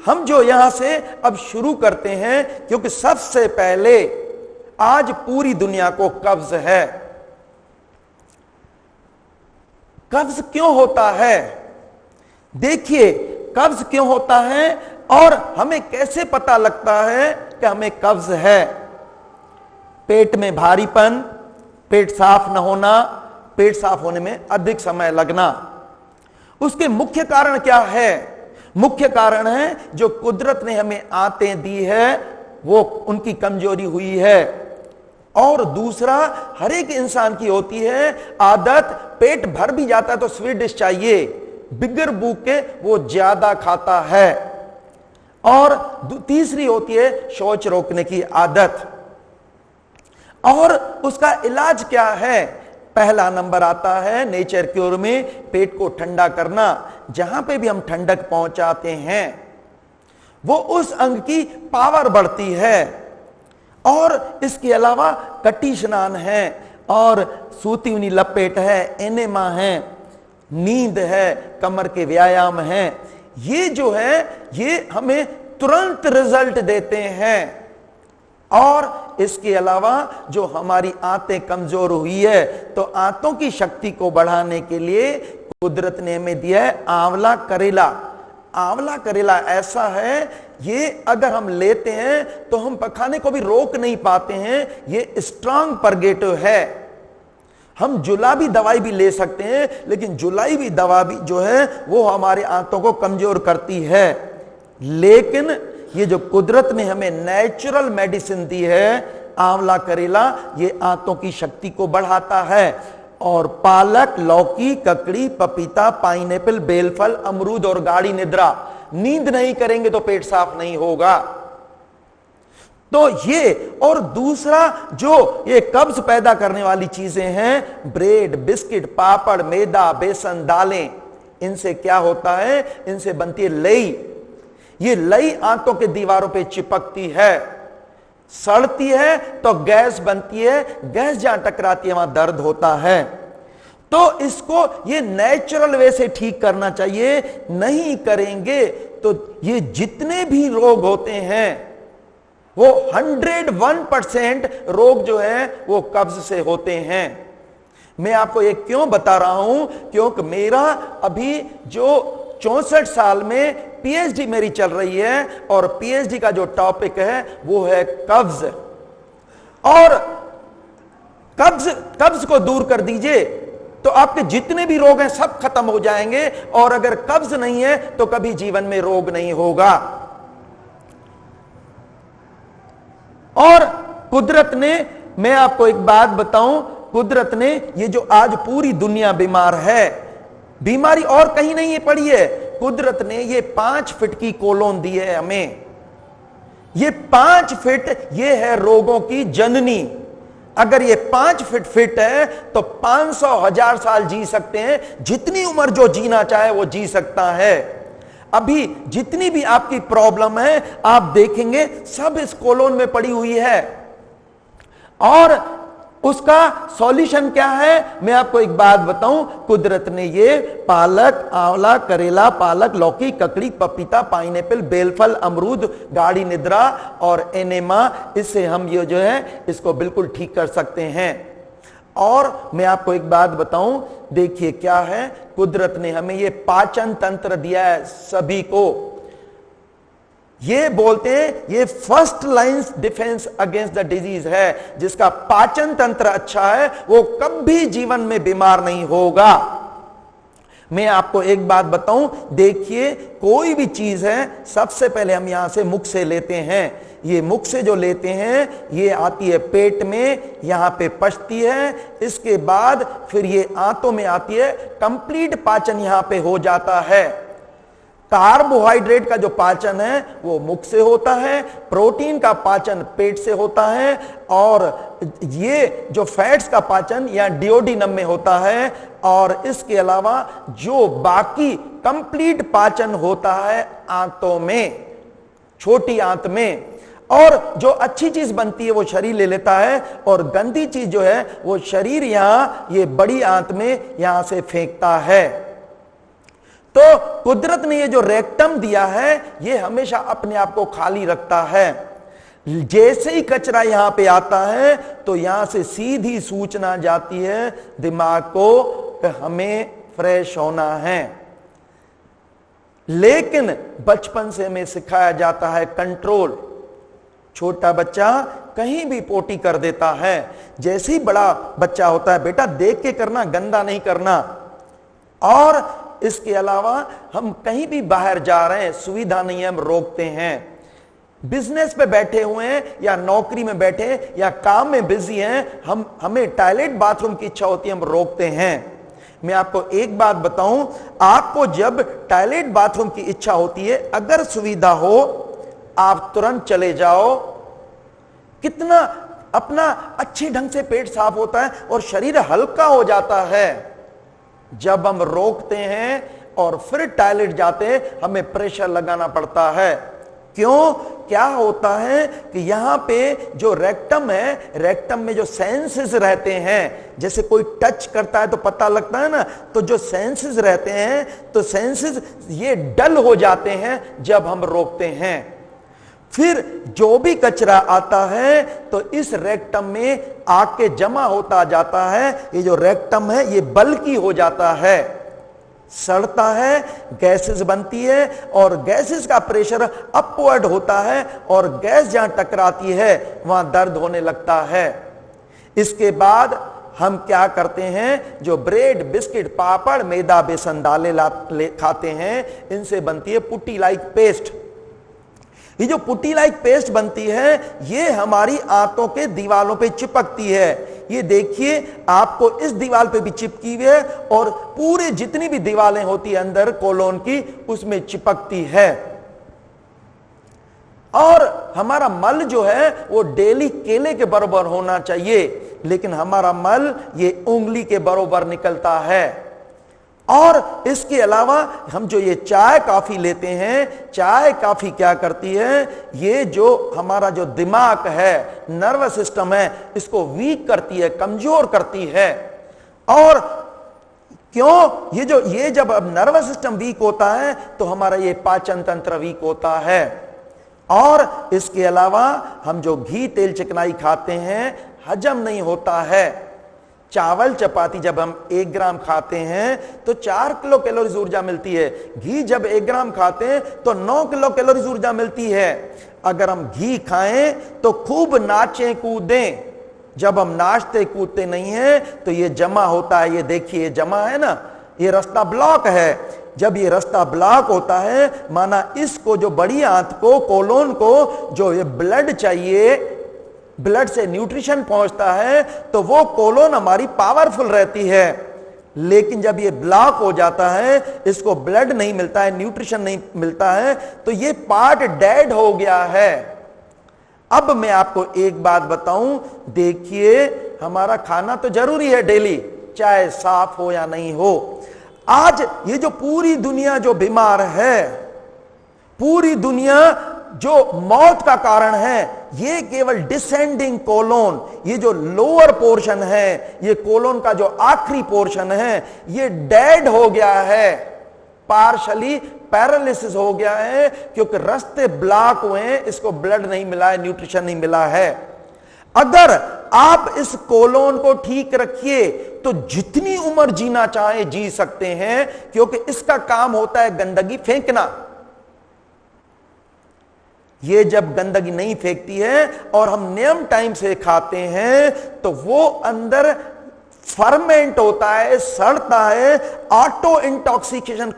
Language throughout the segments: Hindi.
हम जो यहां से अब शुरू करते हैं, क्योंकि सबसे पहले आज पूरी दुनिया को कब्ज है। कब्ज क्यों होता है? देखिए, कब्ज क्यों होता है और हमें कैसे पता लगता है कि हमें कब्ज है। पेट में भारीपन, पेट साफ न होना, पेट साफ होने में अधिक समय लगना, उसके मुख्य कारण क्या है? मुख्य कारण है जो कुदरत ने हमें आंतें दी है वो उनकी कमजोरी हुई है। और दूसरा, हर एक इंसान की होती है आदत, पेट भर भी जाता है तो स्वीट डिश चाहिए, बिगर भूख के वो ज्यादा खाता है। और तीसरी होती है शौच रोकने की आदत। और उसका इलाज क्या है? पहला नंबर आता है नेचर क्योर में पेट को ठंडा करना। जहां पे भी हम ठंडक पहुंचाते हैं वो उस अंग की पावर बढ़ती है। और इसके अलावा कटी स्नान है और सूती हुई लपेट है, एनेमा है, नींद है, कमर के व्यायाम हैं। ये जो है ये हमें तुरंत रिजल्ट देते हैं। और इसके अलावा जो हमारी आंतें कमजोर हुई है तो आंतों की शक्ति को बढ़ाने के लिए कुदरत ने हमें दिया है आंवला करेला। आंवला करेला ऐसा है, ये अगर हम लेते हैं तो हम पखाने को भी रोक नहीं पाते हैं। ये स्ट्रांग परगेटिव है। हम जुलाबी दवाई भी ले सकते हैं, लेकिन जुलाई दवा भी जो है वो हमारे आंतों को कमजोर करती है। लेकिन ये जो कुदरत ने हमें नेचुरल मेडिसिन दी है आंवला करेला, ये आंतों की शक्ति को बढ़ाता है। और पालक, लौकी, ककड़ी, पपीता, पाइनएप्पल, बेलफल, अमरूद और गाढ़ी निद्रा, नींद नहीं करेंगे तो पेट साफ नहीं होगा। तो ये, और दूसरा जो ये कब्ज पैदा करने वाली चीजें हैं, ब्रेड, बिस्किट, पापड़, मैदा, बेसन, दालें, इनसे क्या होता है? इनसे बनती है लई। ये लई आंतों के दीवारों पे चिपकती है, सड़ती है तो गैस बनती है, गैस जहां टकराती है वहां दर्द होता है। तो इसको ये नेचुरल वे से ठीक करना चाहिए। नहीं करेंगे तो ये जितने भी रोग होते हैं वो 101% रोग जो है वो कब्ज से होते हैं। मैं आपको ये क्यों बता रहा हूं? क्योंकि मेरा अभी जो 64 साल में पीएचडी मेरी चल रही है और पीएचडी का जो टॉपिक है वो है कब्ज। और कब्ज को दूर कर दीजिए तो आपके जितने भी रोग हैं सब खत्म हो जाएंगे। और अगर कब्ज नहीं है तो कभी जीवन में रोग नहीं होगा। और कुदरत ने, मैं आपको एक बात बताऊं, कुदरत ने ये जो आज पूरी दुनिया बीमार है, बीमारी और कहीं नहीं पड़ी है, कुदरत ने ये 5 फीट की कोलोन दी है हमें। ये 5 फीट ये है रोगों की जननी। अगर ये 5 फीट फिट है तो 500,000 साल जी सकते हैं। जितनी उम्र जो जीना चाहे वो जी सकता है। अभी जितनी भी आपकी प्रॉब्लम है आप देखेंगे सब इस कोलोन में पड़ी हुई है। और उसका सॉल्यूशन क्या है? मैं आपको एक बात बताऊं, कुदरत ने ये पालक, आंवला, करेला, पालक, लौकी, ककड़ी, पपीता, पाइनएप्पल, बेलफल, अमरूद, गाढ़ी निद्रा और एनेमा, इससे हम ये जो है इसको बिल्कुल ठीक कर सकते हैं। और मैं आपको एक बात बताऊं, देखिए क्या है, कुदरत ने हमें ये पाचन तंत्र दिया है सभी को। ये बोलते हैं ये first line defence against the disease है। जिसका पाचन तंत्र अच्छा है वो कभी जीवन में बीमार नहीं होगा। मैं आपको एक बात बताऊं, देखिए कोई भी चीज है सबसे पहले हम यहां से मुख से लेते हैं। ये मुख से जो लेते हैं ये आती है पेट में, यहां पे पचती है, इसके बाद फिर ये आंतों में आती है, कंप्लीट पाचन यहां पे हो जाता है। कार्बोहाइड्रेट का जो पाचन है वो मुख से होता है, प्रोटीन का पाचन पेट से होता है, और ये जो फैट्स का पाचन या डियोडिनम में होता है। और इसके अलावा जो बाकी कंप्लीट पाचन होता है आंतों में, छोटी आंत में। और जो अच्छी चीज बनती है वो शरीर ले लेता है, और गंदी चीज जो है वो शरीर यहां ये बड़ी आंत में यहां से फेंकता है। तो कुदरत ने ये जो रेक्टम दिया है ये हमेशा अपने आप को खाली रखता है। जैसे ही कचरा यहां पे आता है तो यहां से सीधी सूचना जाती है दिमाग को कि हमें फ्रेश होना है। लेकिन बचपन से हमें सिखाया जाता है कंट्रोल। छोटा बच्चा कहीं भी पोटी कर देता है, जैसे ही बड़ा बच्चा होता है बेटा देख के करना, गंदा नहीं करना। और इसके अलावा हम कहीं भी बाहर जा रहे हैं, सुविधा नहीं है, हम रोकते हैं। बिजनेस पे बैठे हुए हैं या नौकरी में बैठे या काम में बिजी हैं, हमें टॉयलेट बाथरूम की इच्छा होती है, हम रोकते हैं। मैं आपको एक बात बताऊं, आपको जब टॉयलेट बाथरूम की इच्छा होती है, अगर सुविधा हो आप तुरंत चले जाओ। कितना अपना अच्छे ढंग से पेट साफ होता है और शरीर हल्का हो जाता है। जब हम रोकते हैं और फिर टॉयलेट जाते हैं, हमें प्रेशर लगाना पड़ता है। क्यों? क्या होता है कि यहां पे जो रेक्टम है, रेक्टम में जो सेंसेस रहते हैं, जैसे कोई टच करता है तो पता लगता है ना, तो जो सेंसेस रहते हैं तो सेंसेस ये डल हो जाते हैं जब हम रोकते हैं। फिर जो भी कचरा आता है तो इस रेक्टम में आके जमा होता जाता है। ये जो रेक्टम है ये बल्कि हो जाता है, सड़ता है, गैसेस बनती है और गैसेस का प्रेशर अपवर्ड होता है और गैस जहां टकराती है वहां दर्द होने लगता है। इसके बाद हम क्या करते हैं, जो ब्रेड, बिस्किट, पापड़, मैदा, बेसन, दालें खाते हैं, इनसे बनती है पुट्टी लाइक पेस्ट। ये जो पुट्टी लाइक पेस्ट बनती है ये हमारी आंतों के दीवालों पे चिपकती है। ये देखिए आपको इस दीवार पे भी चिपकी हुई है और पूरे जितनी भी दीवारें होती है अंदर कोलोन की उसमें चिपकती है। और हमारा मल जो है वो डेली केले के बराबर होना चाहिए, लेकिन हमारा मल ये उंगली के बराबर निकलता है। और इसके अलावा हम जो ये चाय काफी लेते हैं, चाय काफी क्या करती है, ये जो हमारा जो दिमाग है, नर्वस सिस्टम है, इसको वीक करती है, कमजोर करती है। और क्यों? ये जब अब नर्वस सिस्टम वीक होता है तो हमारा ये पाचन तंत्र वीक होता है। और इसके अलावा हम जो घी, तेल, चिकनाई खाते हैं हजम नहीं होता है। चावल चपाती जब हम 1 ग्राम खाते हैं तो 4 किलो कैलोरीज ऊर्जा मिलती है। घी जब 1 ग्राम खाते हैं तो 9 किलो कैलोरीज ऊर्जा मिलती है। अगर हम घी खाएं तो खूब नाचें कूदें। जब हम नाचते कूदते नहीं हैं तो ये जमा होता है। ये देखिए जमा है ना, ये रास्ता ब्लॉक है। जब ये रास्ता ब्लॉक होता है, माना इसको जो बड़ी आंत को, कोलोन को जो ये ब्लड चाहिए, ब्लड से न्यूट्रिशन पहुंचता है, तो वो कोलोन हमारी पावरफुल रहती है। लेकिन जब ये ब्लॉक हो जाता है, इसको ब्लड नहीं मिलता है, न्यूट्रिशन नहीं मिलता है, तो ये पार्ट डेड हो गया है। अब मैं आपको एक बात बताऊं, देखिए हमारा खाना तो जरूरी है डेली, चाहे साफ हो या नहीं हो। आज ये जो पूरी दुनिया जो बीमार है, पूरी दुनिया जो मौत का कारण है, ये केवल डिसेंडिंग कोलोन, ये जो लोअर पोर्शन है, ये कोलोन का जो आखिरी पोर्शन है, ये डेड हो गया है, पार्शली पैरालिसिस हो गया है, क्योंकि रास्ते ब्लॉक हुए हैं, इसको ब्लड नहीं मिला है, न्यूट्रिशन नहीं मिला है। अगर आप इस कोलोन को ठीक रखिए तो जितनी उम्र जीना चाहे जी सकते हैं, क्योंकि इसका काम होता है गंदगी फेंकना। ये जब गंदगी नहीं फेंकती है और हम नियम टाइम से खाते हैं तो वो अंदर फर्मेंट होता है, सड़ता है, ऑटो इंटॉक्सिकेशन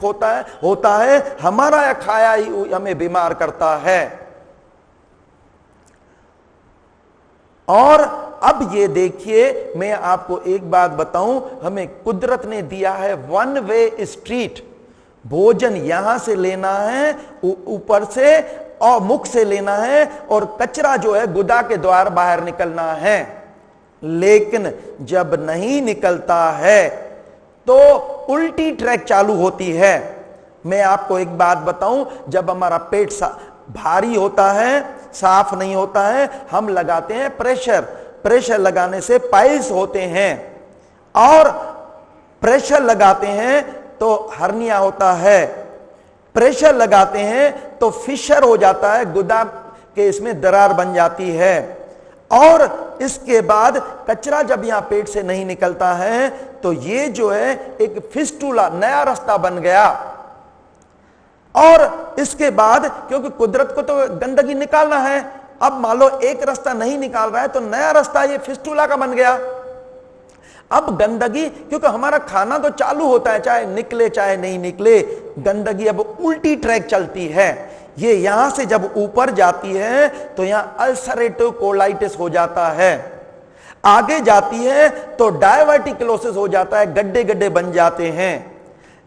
होता है, हमारा खाया ही हमें बीमार करता है। और अब ये देखिए, मैं आपको एक बात बताऊं, हमें कुदरत ने दिया है 1 वे स्ट्रीट। भोजन यहां से लेना है, ऊपर से और मुख से लेना है, और कचरा जो है गुदा के द्वार बाहर निकलना है। लेकिन जब नहीं निकलता है तो उल्टी ट्रैक चालू होती है। मैं आपको एक बात बताऊं, जब हमारा पेट भारी होता है, साफ नहीं होता है, हम लगाते हैं प्रेशर। प्रेशर लगाने से पाइल्स होते हैं, और प्रेशर लगाते हैं तो हर्निया होता है, प्रेशर लगाते हैं तो फिशर हो जाता है, गुदा के इसमें दरार बन जाती है। और इसके बाद कचरा जब यहां पेट से नहीं निकलता है तो ये जो है एक फिस्टुला, नया रास्ता बन गया। और इसके बाद क्योंकि कुदरत को तो गंदगी निकालना है, अब मान लो एक रास्ता नहीं निकाल रहा है तो नया रास्ता ये फिस्टुला का बन गया। अब गंदगी, क्योंकि हमारा खाना तो चालू होता है, चाहे निकले चाहे नहीं निकले, गंदगी अब उल्टी ट्रैक चलती है। ये यहां से जब ऊपर जाती है तो यहां अल्सरेटिव कोलाइटिस हो जाता है, आगे जाती है तो डायवर्टिकुलोसिस हो जाता है, गड्ढे गड्ढे बन जाते हैं।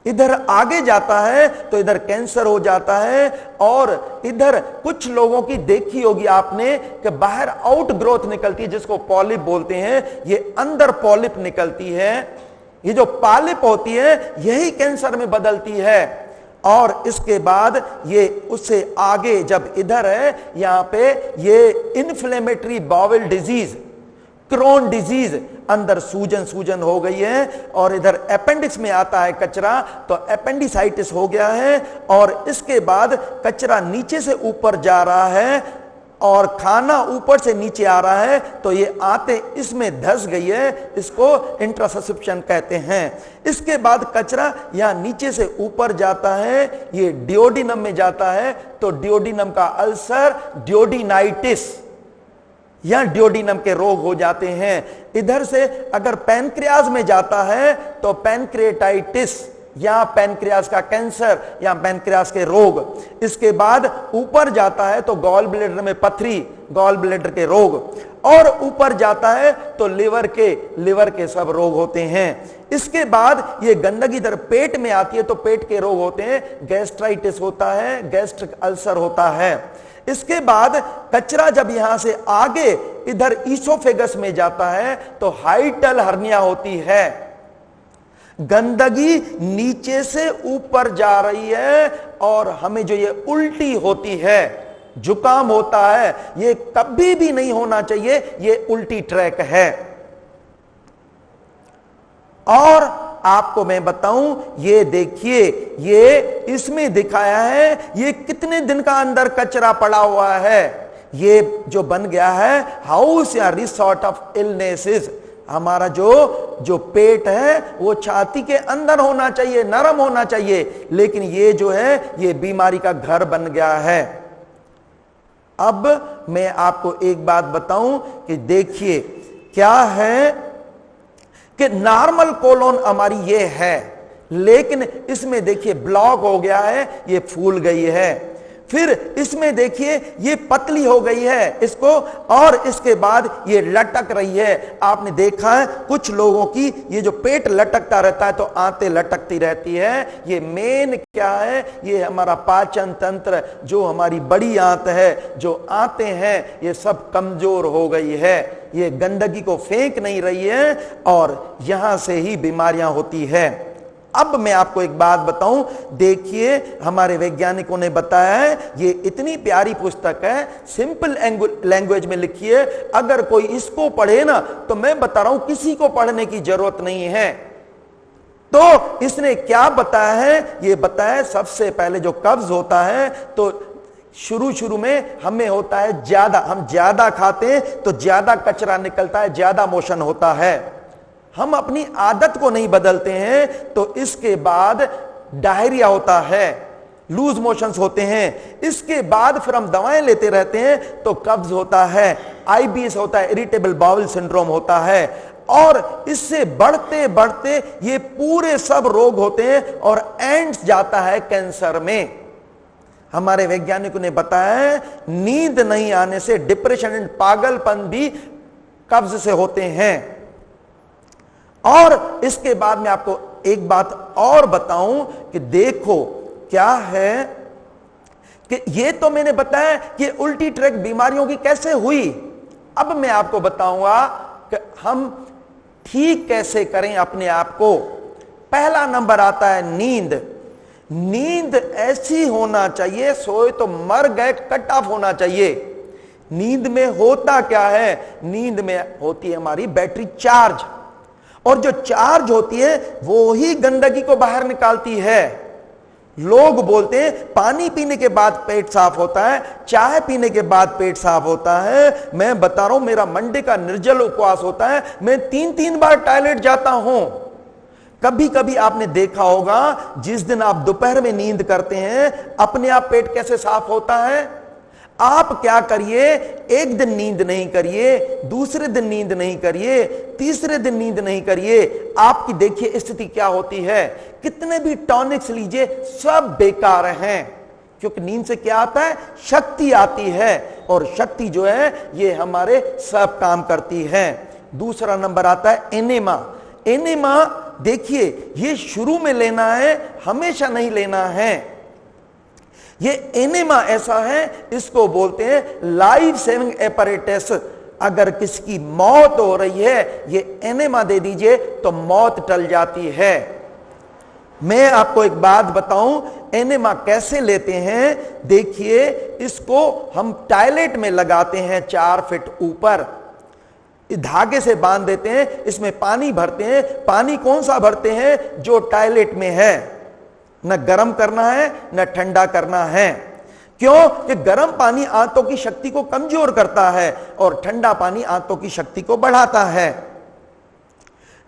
इधर आगे जाता है तो इधर कैंसर हो जाता है। और इधर कुछ लोगों की देखी होगी आपने कि बाहर आउट ग्रोथ निकलती है, जिसको पॉलिप बोलते हैं, ये अंदर पॉलिप निकलती है। ये जो पॉलिप होती है यही कैंसर में बदलती है। और इसके बाद ये उससे आगे जब इधर है, यहां पे ये inflammatory bowel disease, Crohn disease, अंदर सूजन सूजन हो गई है। और इधर अपेंडिक्स में आता है कचरा, तो अपेंडिसाइटिस हो गया है। और इसके बाद कचरा नीचे से ऊपर जा रहा है और खाना ऊपर से नीचे आ रहा है, तो ये आते इसमें धस गई है, इसको इंट्रासब्स्क्रिप्शन कहते हैं। इसके बाद कचरा यहां नीचे से ऊपर जाता है, ये डियोडिनम में जाता है, तो डियोडिनम का अल्सर, डियोडिनाइटिस, यहां डियोडिनम के रोग हो जाते हैं। इधर से अगर पैनक्रियाज में जाता है तो पैनक्रिएटाइटिस, यहां पैनक्रियाज का कैंसर, यहां पैनक्रियाज के रोग। इसके बाद ऊपर जाता है तो गॉल ब्लैडर में पथरी, गॉल ब्लैडर के रोग। और ऊपर जाता है तो लिवर के सब रोग होते हैं। इसके बाद ये गंदगी इधर पेट में आती है तो पेट के रोग होते हैं, गैस्ट्राइटिस होता है, गैस्ट्रिक अल्सर होता है। इसके बाद कचरा जब यहां से आगे इधर ईसोफेगस में जाता है तो हाइटल हर्निया होती है। गंदगी नीचे से ऊपर जा रही है और हमें जो ये उल्टी होती है, जुकाम होता है, ये कभी भी नहीं होना चाहिए, ये उल्टी ट्रैक है। और आपको मैं बताऊं, ये देखिए, ये इसमें दिखाया है ये कितने दिन का अंदर कचरा पड़ा हुआ है। ये जो बन गया है हाउस या रिसोर्ट ऑफ इलनेसेस। हमारा जो पेट है वो छाती के अंदर होना चाहिए, नरम होना चाहिए, लेकिन ये जो है ये बीमारी का घर बन गया है। अब मैं आपको एक बात बताऊं कि देखिए क्या है कि नॉर्मल कोलोन हमारी ये है, लेकिन इसमें देखिए ब्लॉक हो गया है, ये फूल गई है। फिर इसमें देखिए ये पतली हो गई है इसको, और इसके बाद ये लटक रही है। आपने देखा है कुछ लोगों की ये जो पेट लटकता रहता है तो आंतें लटकती रहती है। ये मेन क्या है, ये हमारा पाचन तंत्र, जो हमारी बड़ी आंत है, जो आंतें हैं, ये सब कमजोर हो गई है। ये गंदगी को फेंक नहीं रही है और यहां से ही बीमारियां होती है। अब मैं आपको एक बात बताऊं, देखिए हमारे वैज्ञानिकों ने बताया है, ये इतनी प्यारी पुस्तक है, सिंपल लैंग्वेज में लिखी है। अगर कोई इसको पढ़े ना तो मैं बता रहा हूं किसी को पढ़ने की जरूरत नहीं है। तो इसने क्या बताया है, ये बताया सबसे पहले जो कब्ज होता है तो शुरू में हमें होता है ज्यादा, हम ज्यादा खाते हैं तो ज्यादा कचरा निकलता है, ज्यादा मोशन होता है। हम अपनी आदत को नहीं बदलते हैं तो इसके बाद डायरिया होता है, लूज मोशंस होते हैं। इसके बाद फिर हम दवाएं लेते रहते हैं तो कब्ज होता है, आईबीएस होता है, इरिटेबल बाउल सिंड्रोम होता है। और इससे बढ़ते बढ़ते ये पूरे सब रोग होते हैं और एंड जाता है कैंसर में। हमारे वैज्ञानिकों ने बताया है नींद नहीं आने से डिप्रेशन एंड पागलपन भी कब्ज से होते हैं। और इसके बाद मैं आपको एक बात और बताऊं कि देखो क्या है कि ये तो मैंने बताया कि उल्टी ट्रैक बीमारियों की कैसे हुई। अब मैं आपको बताऊंगा कि हम ठीक कैसे करें अपने आप को। पहला नंबर आता है नींद। नींद ऐसी होना चाहिए, सोए तो मर गए, कट ऑफ होना चाहिए। नींद में होता क्या है, नींद में होती है हमारी बैटरी चार्ज, और जो चार्ज होती है वो ही गंदगी को बाहर निकालती है। लोग बोलते हैं पानी पीने के बाद पेट साफ होता है, चाय पीने के बाद पेट साफ होता है। मैं बता रहा हूं, मेरा मंडे का निर्जल उपवास होता है, मैं 3-3 बार टॉयलेट जाता हूं। कभी कभी आपने देखा होगा, जिस दिन आप दोपहर में नींद करते हैं, अपने आप पेट कैसे साफ होता है। आप क्या करिए, एक दिन नींद नहीं करिए, दूसरे दिन नींद नहीं करिए, तीसरे दिन नींद नहीं करिए, आपकी देखिए स्थिति क्या होती है। कितने भी टॉनिक्स लीजिए, सब बेकार हैं। क्योंकि नींद से क्या आता है, शक्ति आती है, और शक्ति जो है ये हमारे सब काम करती है। दूसरा नंबर आता है एनेमा। एनेमा देखिए, ये शुरू में लेना है, हमेशा नहीं लेना है। ये एनेमा ऐसा है, इसको बोलते हैं लाइफ सेविंग एपरेटस। अगर किसकी मौत हो रही है, ये एनेमा दे दीजिए तो मौत टल जाती है। मैं आपको एक बात बताऊं, एनेमा कैसे लेते हैं। देखिए, इसको हम टॉयलेट में लगाते हैं 4 फीट ऊपर, धागे से बांध देते हैं, इसमें पानी भरते हैं। पानी कौन सा भरते हैं, जो टॉयलेट में है। न गर्म करना है न ठंडा करना है। क्यों कि गर्म पानी आंतों की शक्ति को कमजोर करता है और ठंडा पानी आंतों की शक्ति को बढ़ाता है।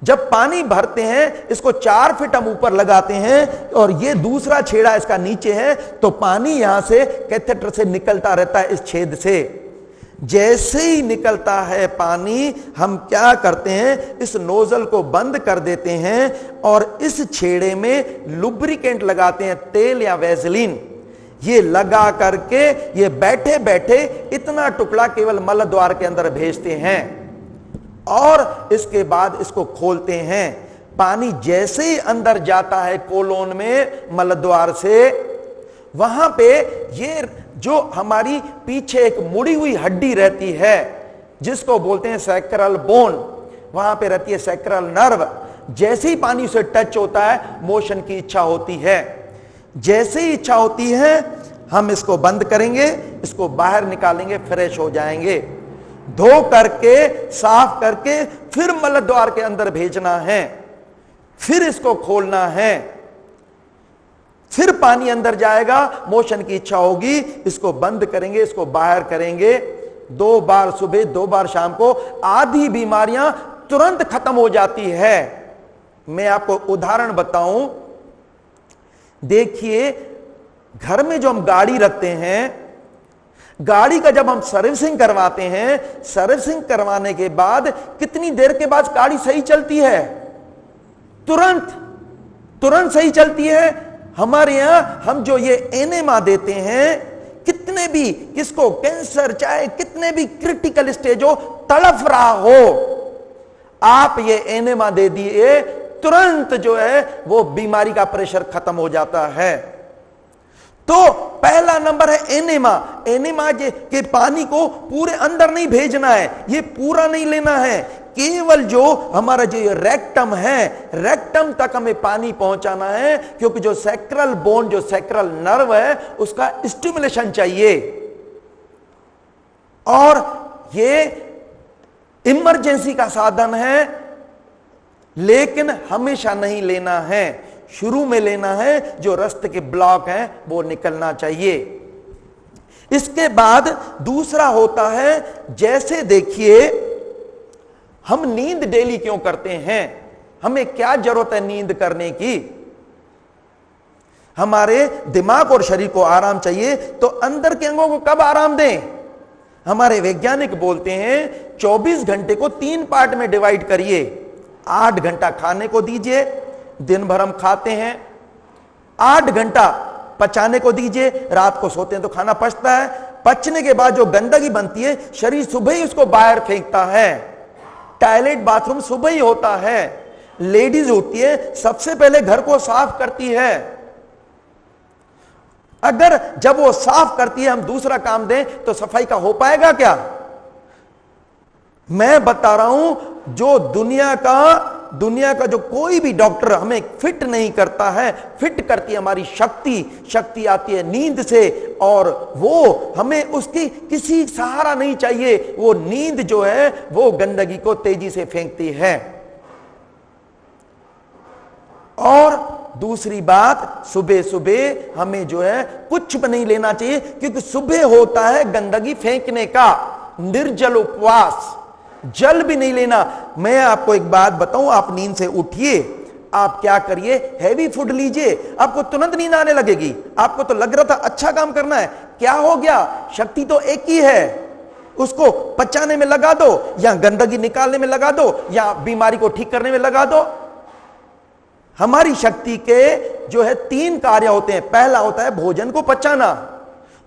जब पानी भरते हैं, इसको 4 फीट हम ऊपर लगाते हैं और ये दूसरा छेड़ा इसका नीचे है, तो पानी यहां से कैथेटर से निकलता रहता है, इस छेद से। जैसे ही निकलता है पानी, हम क्या करते हैं, इस नोजल को बंद कर देते हैं और इस छेड़े में लुब्रिकेंट लगाते हैं, तेल या वैसलीन। ये लगा करके ये बैठे बैठे इतना टुकड़ा केवल मल द्वार के अंदर भेजते हैं और इसके बाद इसको खोलते हैं। पानी जैसे ही अंदर जाता है कोलोन में मल द्वार से, वहां पे ये जो हमारी पीछे एक मुड़ी हुई हड्डी रहती है, जिसको बोलते हैं सैक्रल बोन, वहां पे रहती है सैक्रल नर्व। जैसे ही पानी से टच होता है, मोशन की इच्छा होती है। जैसे ही इच्छा होती है, हम इसको बंद करेंगे, इसको बाहर निकालेंगे, फ्रेश हो जाएंगे। धो करके, साफ करके, फिर मल द्वार के अंदर भेजना है, फिर इसको खोलना है, फिर पानी अंदर जाएगा, मोशन की इच्छा होगी, इसको बंद करेंगे, इसको बाहर करेंगे। 2 बार सुबह, 2 बार शाम को, आधी बीमारियां तुरंत खत्म हो जाती है। मैं आपको उदाहरण बताऊं, देखिए, घर में जो हम गाड़ी रखते हैं, गाड़ी का जब हम सर्विसिंग करवाते हैं, सर्विसिंग करवाने के बाद कितनी देर के बाद गाड़ी सही चलती है? तुरंत सही चलती है। हमारे यहां हम जो ये एनेमा देते हैं, कितने भी, किसको कैंसर, चाहे कितने भी क्रिटिकल स्टेज हो, तड़फ रहा हो, आप ये एनेमा दे दिए, तुरंत जो है वो बीमारी का प्रेशर खत्म हो जाता है। तो पहला नंबर है एनेमा। एनेमा के पानी को पूरे अंदर नहीं भेजना है, ये पूरा नहीं लेना है, केवल जो हमारा जो ये रेक्टम है, रेक्टम तक हमें पानी पहुंचाना है। क्योंकि जो सैक्रल बोन, जो सैक्रल नर्व है, उसका स्टिमुलेशन चाहिए। और ये इमरजेंसी का साधन है, लेकिन हमेशा नहीं लेना है, शुरू में लेना है। जो रास्ते के ब्लॉक हैं वो निकलना चाहिए। इसके बाद दूसरा होता है, जैसे देखिए, हम नींद डेली क्यों करते हैं? हमें क्या जरूरत है नींद करने की? हमारे दिमाग और शरीर को आराम चाहिए, तो अंदर के अंगों को कब आराम दें? हमारे वैज्ञानिक बोलते हैं 24 घंटे को 3 पार्ट में डिवाइड करिए। 8 घंटा खाने को दीजिए, दिन भर हम खाते हैं, 8 घंटा पचाने को दीजिए, रात को सोते हैं तो खाना पचता है। पचने के बाद जो गंदगी बनती है, शरीर सुबह ही उसको बाहर फेंकता है। टॉयलेट बाथरूम सुबह ही होता है। लेडीज होती है, सबसे पहले घर को साफ करती है। अगर जब वो साफ करती है, हम दूसरा काम दें, तो सफाई का हो पाएगा क्या? मैं बता रहा हूं, जो दुनिया का जो कोई भी डॉक्टर हमें फिट नहीं करता है, फिट करती है हमारी शक्ति आती है नींद से, और वो हमें उसकी किसी सहारा नहीं चाहिए। वो नींद जो है वो गंदगी को तेजी से फेंकती है। और दूसरी बात, सुबह सुबह हमें जो है कुछ भी नहीं लेना चाहिए, क्योंकि सुबह होता है गंदगी फेंकने का, निर्जल उपवास, जल भी नहीं लेना। मैं आपको एक बात बताऊं, आप नींद से उठिए, आप क्या करिए, हैवी फूड लीजिए, आपको तुरंत नींद आने लगेगी। आपको तो लग रहा था अच्छा काम करना है, क्या हो गया, शक्ति तो एक ही है, उसको पचाने में लगा दो, या गंदगी निकालने में लगा दो, या बीमारी को ठीक करने में लगा दो। हमारी शक्ति के जो है 3 कार्य होते हैं। पहला होता है भोजन को पचाना,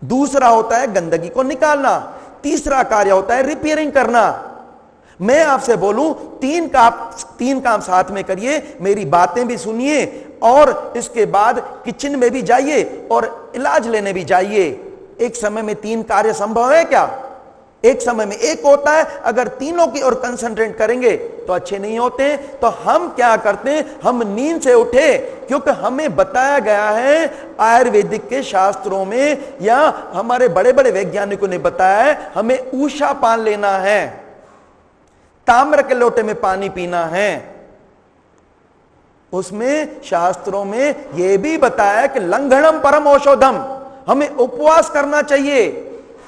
दूसरा होता है गंदगी को निकालना, तीसरा कार्य होता है रिपेयरिंग करना। मैं आपसे बोलूं, 3 काम साथ में करिए, मेरी बातें भी सुनिए और इसके बाद किचन में भी जाइए और इलाज लेने भी जाइए। एक समय में 3 कार्य संभव है क्या? एक समय में एक होता है। अगर तीनों की ओर कंसंट्रेट करेंगे तो अच्छे नहीं होते। तो हम क्या करते हैं, हम नींद से उठे, क्योंकि हमें बताया गया है आयुर्वेदिक के शास्त्रों में, या हमारे बड़े बड़े वैज्ञानिकों ने बताया है, हमें ऊषा पान लेना है, ताम्र के लोटे में पानी पीना है। उसमें शास्त्रों में यह भी बताया कि लंघनम परम औषधम, हमें उपवास करना चाहिए।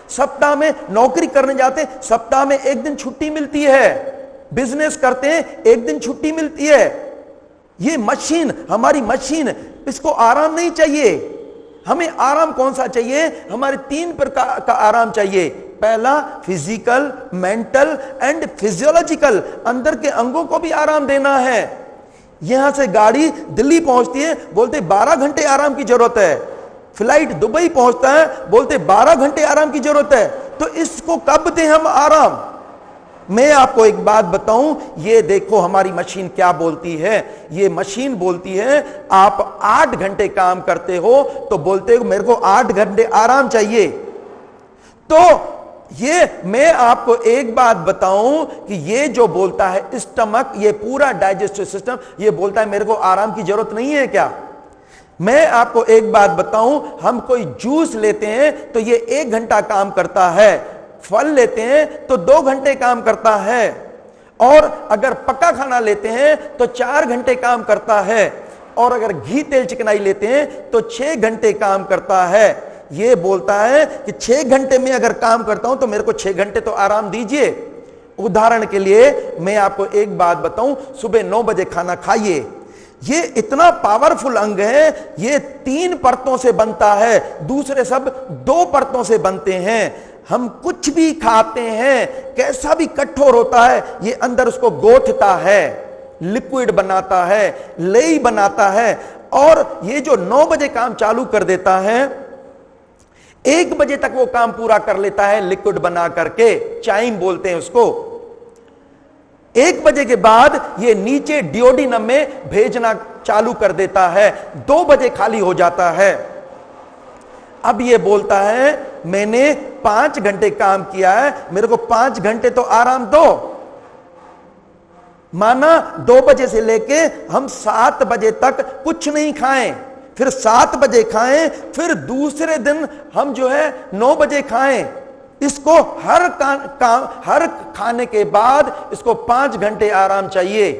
सप्ताह में नौकरी करने जाते हैं, सप्ताह में 1 दिन छुट्टी मिलती है, बिजनेस करते हैं 1 दिन छुट्टी मिलती है। ये मशीन, हमारी मशीन, इसको आराम नहीं चाहिए। हमें आराम कौन सा चाहिए? हमारे 3 प्रकार का आराम चाहिए। पहला फिजिकल, मेंटल एंड फिजियोलॉजिकल, अंदर के अंगों को भी आराम देना है। यहां से गाड़ी दिल्ली पहुंचती है, बोलते 12 घंटे आराम की जरूरत है। फ्लाइट दुबई पहुंचता है, बोलते 12 घंटे आराम की जरूरत है। तो इसको कब दें हम आराम? मैं आपको एक बात बताऊं, ये देखो हमारी मशीन क्या बोलती है। ये मशीन बोलती है आप 8 घंटे काम करते हो तो बोलते हो मेरे को 8 घंटे आराम चाहिए। तो ये मैं आपको एक बात बताऊं कि ये जो बोलता है स्टमक, ये पूरा डाइजेस्टिव सिस्टम, ये बोलता है मेरे को आराम की जरूरत नहीं है क्या? मैं आपको एक बात बताऊं, हम कोई जूस लेते हैं तो ये 1 घंटा काम करता है, फल लेते हैं तो 2 घंटे काम करता है, और अगर पका खाना लेते हैं तो 4 घंटे काम करता है, और अगर घी तेल चिकनाई लेते हैं तो 6 घंटे काम करता है। ये बोलता है कि 6 घंटे में अगर काम करता हूं तो मेरे को 6 घंटे तो आराम दीजिए। उदाहरण के लिए मैं आपको एक बात बताऊं, सुबह 9 बजे खाना खाइए। ये इतना पावरफुल अंग है, ये 3 परतों से बनता है, दूसरे सब 2 परतों से बनते हैं। हम कुछ भी खाते हैं, कैसा भी कठोर होता है, ये अंदर उसको गोथता है, लिक्विड बनाता है, लेई बनाता है, और ये जो 9 बजे काम चालू कर देता है, 1 बजे तक वो काम पूरा कर लेता है लिक्विड बना करके, चाइम बोलते हैं उसको। 1 बजे के बाद ये नीचे डियोडिनम में भेजना चालू कर देता है, 2 बजे खाली हो जाता है। अब ये बोलता है मैंने 5 घंटे काम किया है, मेरे को 5 घंटे तो आराम दो। माना 2 बजे से लेके हम 7 बजे तक कुछ नहीं खाएं, फिर 7 बजे खाएं, फिर दूसरे दिन हम जो है 9 बजे खाएं। इसको हर खाने के बाद इसको 5 घंटे आराम चाहिए।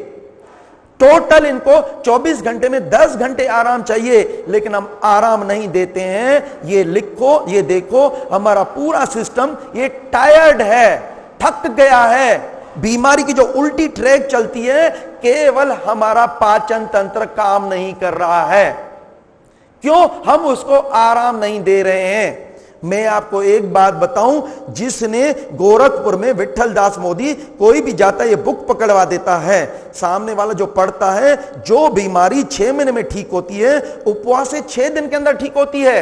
टोटल इनको 24 घंटे में 10 घंटे आराम चाहिए, लेकिन हम आराम नहीं देते हैं। ये लिखो, ये देखो, हमारा पूरा सिस्टम ये टायर्ड है, थक गया है। बीमारी की जो उल्टी ट्रैक चलती है, केवल हमारा पाचन तंत्र काम नहीं कर रहा है। क्यों? हम उसको आराम नहीं दे रहे हैं। मैं आपको एक बात बताऊं, जिसने गोरखपुर में विठल दास मोदी, कोई भी जाता है ये बुक पकड़वा देता है, सामने वाला जो पढ़ता है, जो बीमारी 6 महीने में ठीक होती है, उपवास से 6 दिन के अंदर ठीक होती है।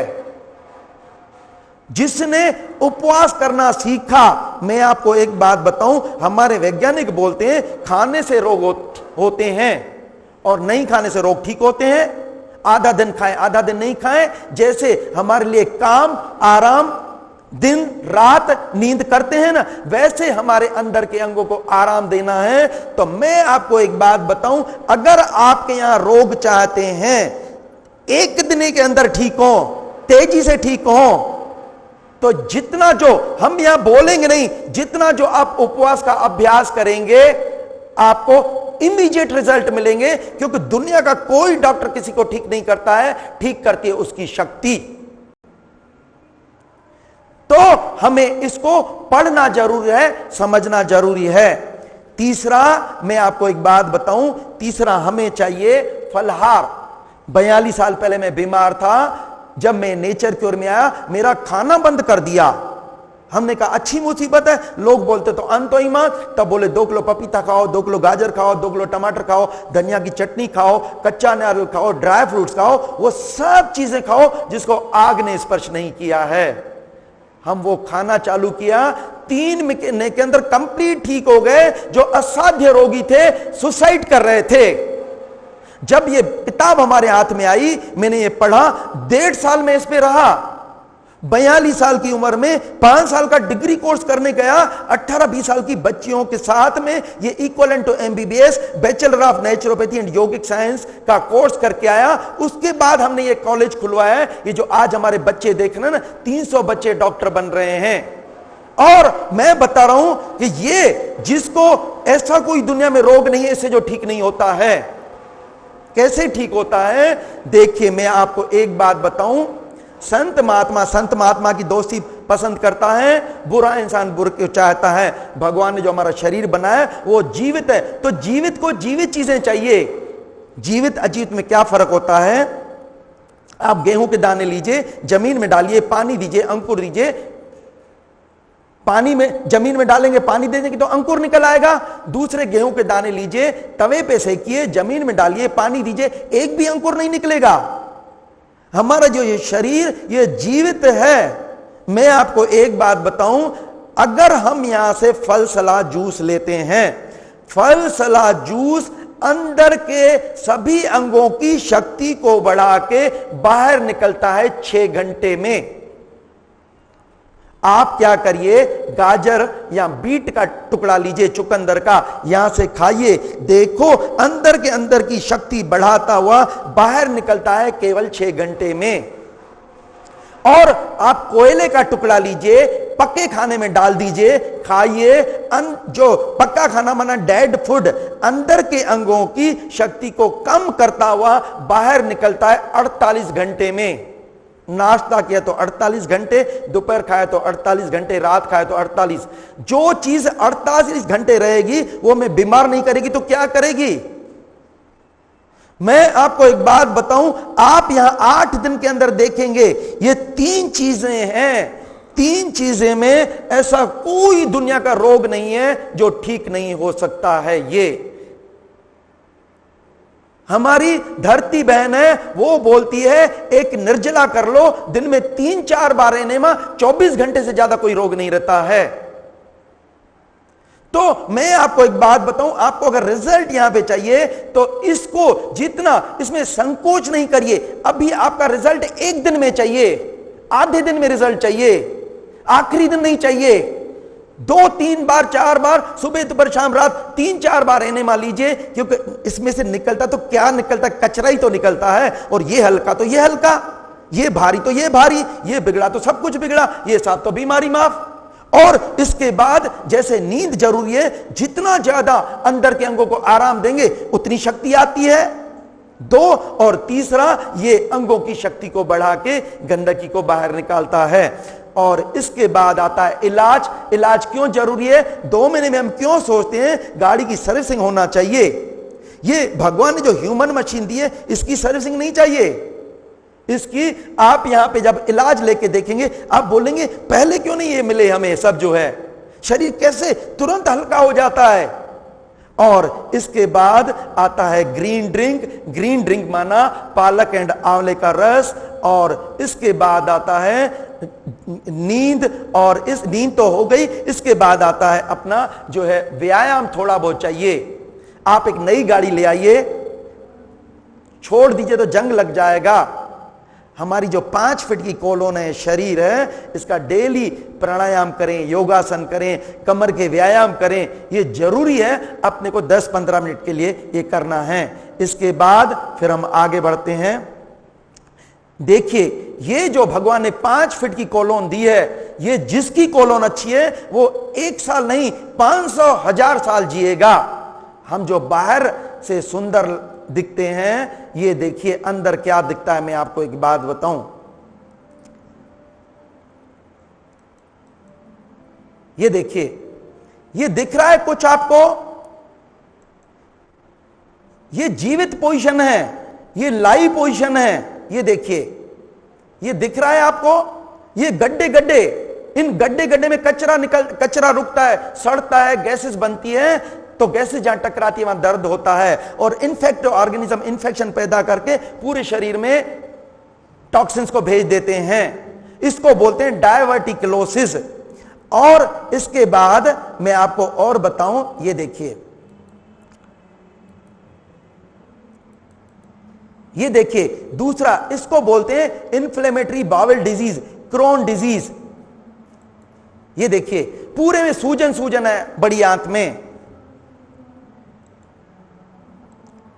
जिसने उपवास करना सीखा, मैं आपको एक बात बताऊं, हमारे वैज्ञानिक बोलते हैं खाने से रोग होते हैं और नहीं खाने से रोग ठीक होते हैं। आधा दिन खाएं, आधा दिन नहीं खाएं। जैसे हमारे लिए काम, आराम, दिन रात नींद करते हैं ना, वैसे हमारे अंदर के अंगों को आराम देना है। तो मैं आपको एक बात बताऊं, अगर आपके यहां रोग चाहते हैं 1 दिन के अंदर ठीक हो, तेजी से ठीक हो, तो जितना जो हम यहां बोलेंगे नहीं, जितना जो आप उपवास का अभ्यास करेंगे, आपको इमीडिएट रिजल्ट मिलेंगे, क्योंकि दुनिया का कोई डॉक्टर किसी को ठीक नहीं करता है, ठीक करती है उसकी शक्ति। तो हमें इसको पढ़ना जरूरी है, समझना जरूरी है। तीसरा, मैं आपको एक बात बताऊं, तीसरा हमें चाहिए फलहार। 42 साल पहले मैं बीमार था, जब मैं नेचर क्योर में आया, मेरा खाना बंद कर दिया। हमने कहा अच्छी मुसीबत है, लोग बोलते तो अंत ईमान, तब बोले 2 किलो पपीता खाओ, 2 किलो गाजर खाओ, 2 किलो टमाटर खाओ, धनिया की चटनी खाओ, कच्चा नारियल खाओ, ड्राई फ्रूट्स खाओ, वो सब चीजें खाओ जिसको आग ने स्पर्श नहीं किया है। हम वो खाना चालू किया, 3 महीने के अंदर कंप्लीट ठीक हो गए। जो असाध्य रोगी थे, सुसाइड कर रहे थे। जब ये किताब हमारे हाथ में आई, मैंने ये पढ़ा, 1.5 साल में इस पे रहा। 42 साल की उम्र में 5 साल का डिग्री कोर्स करने गया, 18-20 साल की बच्चियों के साथ में ये equivalent to MBBS, bachelor of naturopathy and yogic science का कोर्स करके आया। उसके बाद हमने ये कॉलेज खुलवाया है। ये जो आज हमारे बच्चे देख रहे हैं ना, 300 बच्चे डॉक्टर बन रहे हैं। और मैं बता रहा हूं कि ये जिसको ऐसा कोई दुनिया में रोग नहीं है, इससे जो ठीक नहीं होता है। कैसे ठीक होता है? देखिए, मैं आपको एक बात बताऊं, संत महात्मा की दोस्ती पसंद करता है, बुरा इंसान बुरे को चाहता है। भगवान ने जो हमारा शरीर बनाया वो जीवित है, तो जीवित को जीवित चीजें चाहिए। जीवित अजीवित में क्या फर्क होता है? आप गेहूं के दाने लीजिए, जमीन में डालिए, पानी दीजिए, अंकुर दीजिए। पानी में, जमीन में डालेंगे, पानी देंगे तो अंकुर निकल आएगा। दूसरे गेहूं के दाने लीजिए, तवे पे सेकिए, जमीन में डालिए, पानी दीजिए, एक भी अंकुर नहीं निकलेगा। हमारा जो ये शरीर, ये जीवित है। मैं आपको एक बात बताऊं, अगर हम यहां से फल सलाद जूस लेते हैं, फल सलाद जूस अंदर के सभी अंगों की शक्ति को बढ़ा के बाहर निकलता है 6 घंटे में। आप क्या करिए, गाजर या बीट का टुकड़ा लीजिए, चुकंदर का, यहां से खाइए, देखो अंदर के अंदर की शक्ति बढ़ाता हुआ बाहर निकलता है केवल 6 घंटे में। और आप कोयले का टुकड़ा लीजिए, पक्के खाने में डाल दीजिए, खाइए। जो पक्का खाना माना डेड फूड, अंदर के अंगों की शक्ति को कम करता हुआ बाहर निकलता है 48 घंटे में। नाश्ता किया तो 48 घंटे, दोपहर खाया तो 48 घंटे, रात खाया तो 48। जो चीज 48 घंटे रहेगी वो मैं बीमार नहीं करेगी तो क्या करेगी? मैं आपको एक बात बताऊं, आप यहां 8 दिन के अंदर देखेंगे, ये 3 चीजें हैं। 3 चीजें में ऐसा कोई दुनिया का रोग नहीं है जो ठीक नहीं हो सकता है। ये हमारी धरती बहन है, वो बोलती है एक निर्जला कर लो, दिन में 3-4 बार एनेमा, 24 घंटे से ज्यादा कोई रोग नहीं रहता है। तो मैं आपको एक बात बताऊं, आपको अगर रिजल्ट यहां पे चाहिए तो इसको जितना, इसमें संकोच नहीं करिए। अभी आपका रिजल्ट 1 दिन में चाहिए, आधे दिन में रिजल्ट चाहिए, आखिरी दिन नहीं चाहिए। 2-3 बार, 4 बार, सुबह दोपहर शाम रात 3-4 बार एनेमा लीजिए, क्योंकि इसमें से निकलता तो क्या निकलता, कचरा ही तो निकलता है। और ये हल्का तो ये हल्का, ये भारी तो ये भारी, ये बिगड़ा तो सब कुछ बिगड़ा, ये साफ तो बीमारी माफ। और इसके बाद जैसे नींद जरूरी है, जितना ज्यादा अंदर के अंगों को आराम देंगे उतनी शक्ति आती है। 2 और तीसरा, ये अंगों की शक्ति को बढ़ा के गंदगी को बाहर निकालता है। और इसके बाद आता है इलाज। इलाज क्यों जरूरी है? 2 महीने में हम क्यों सोचते हैं गाड़ी की सर्विसिंग होना चाहिए? ये भगवान ने जो ह्यूमन मशीन दी है, इसकी सर्विसिंग नहीं चाहिए। इसकी आप यहां पे जब इलाज लेके देखेंगे, आप बोलेंगे पहले क्यों नहीं ये मिले हमें सब जो है, शरीर कैसे तुरंत हल्का हो जाता है। और इसके बाद आता है ग्रीन ड्रिंक। ग्रीन ड्रिंक माना पालक एंड आंवले का रस। और इसके बाद आता है नींद, और इस नींद तो हो गई, इसके बाद आता है अपना जो है व्यायाम थोड़ा बहुत चाहिए। आप एक नई गाड़ी ले आइए, छोड़ दीजिए तो जंग लग जाएगा। हमारी जो 5 फीट की कोलोन है, शरीर है, इसका डेली प्राणायाम करें, योगासन करें, कमर के व्यायाम करें, ये जरूरी है। अपने को 10-15 मिनट के लिए ये करना है। इसके बाद फिर हम आगे बढ़ते हैं। देखिए, ये जो भगवान ने 5 फीट की कोलोन दी है, ये जिसकी कोलोन अच्छी है वो 1 साल नहीं 500,000 साल जिएगा। हम जो बाहर से सुंदर दिखते हैं, ये देखिए अंदर क्या दिखता है। मैं आपको एक बात बताऊं, ये देखिए, ये दिख रहा है कुछ आपको, ये जीवित पोजीशन है, ये लाइव पोजीशन है। ये देखिए, ये दिख रहा है आपको, ये गड्ढे गड्ढे, इन गड्ढे गड्ढे में कचरा रुकता है, सड़ता है, गैसेस बनती है, तो गैसेस जहां टकराती है वहां दर्द होता है, और इन्फेक्ट ऑर्गेनिज्म इन्फेक्शन पैदा करके पूरे शरीर में टॉक्सिन्स को भेज देते हैं। इसको बोलते हैं डायवर्टिकुलोसिस। और इसके बाद मैं आपको और बताऊं, ये देखिए, ये देखिए दूसरा, इसको बोलते हैं inflammatory bowel disease, Crohn disease. ये देखिए पूरे में सूजन सूजन है बड़ी आंत में।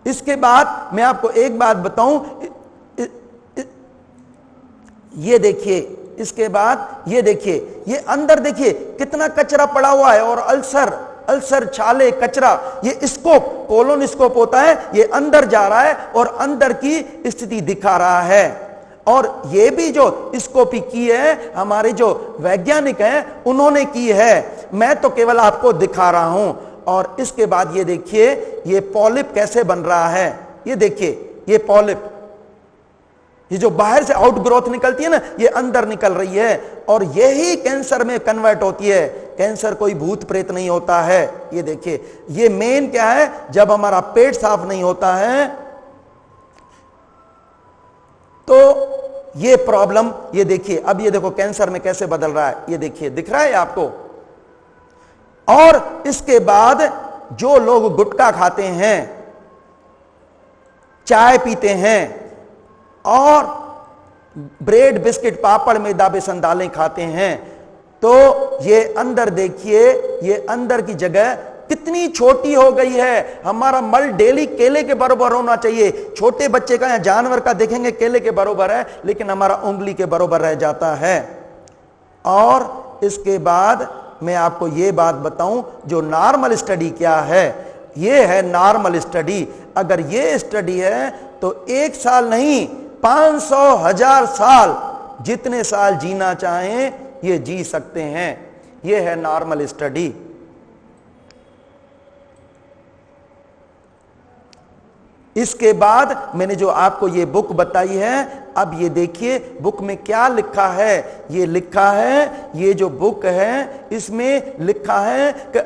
इसके बाद मैं आपको एक बात बताऊं, ये देखिए, इसके बाद ये देखिए, ये अंदर देखिए कितना कचरा पड़ा हुआ है, और अल्सर छाले कचरा, ये स्कोप, कोलोनोस्कोप होता है, ये अंदर जा रहा है और अंदर की स्थिति दिखा रहा है। और ये भी जो स्कोपी की है हमारे जो वैज्ञानिक हैं उन्होंने की है, मैं तो केवल आपको दिखा रहा हूं। और इसके बाद ये देखिए, ये पॉलिप कैसे बन रहा है। ये देखिए, ये पॉलिप, ये जो बाहर से आउटग्रोथ निकलती है ना, ये अंदर निकल रही है, और यही कैंसर में कन्वर्ट होती है। कैंसर कोई भूत प्रेत नहीं होता है। ये देखिए, ये मेन क्या है, जब हमारा पेट साफ नहीं होता है तो ये प्रॉब्लम, ये देखिए, अब ये देखो कैंसर में कैसे बदल रहा है। ये देखिए, दिख रहा है आपको। और इसके बाद जो लोग गुटखा खाते हैं, चाय पीते हैं, और ब्रेड बिस्किट पापड़ मैदा बेसन दालें खाते हैं, तो ये अंदर देखिए, ये अंदर की जगह कितनी छोटी हो गई है। हमारा मल डेली केले के बराबर होना चाहिए। छोटे बच्चे का या जानवर का देखेंगे केले के बराबर है, लेकिन हमारा उंगली के बराबर रह जाता है। और इसके बाद मैं आपको ये बात बताऊं, जो नॉर्मल स्टडी क्या है, ये है नॉर्मल स्टडी। अगर ये स्टडी है तो 1 साल नहीं, 500,000 साल, जितने साल जीना चाहें ये जी सकते हैं। ये है नॉर्मल स्टडी। इसके बाद मैंने जो आपको ये बुक बताई है, अब ये देखिए बुक में क्या लिखा है। ये लिखा है, ये जो बुक है इसमें लिखा है कि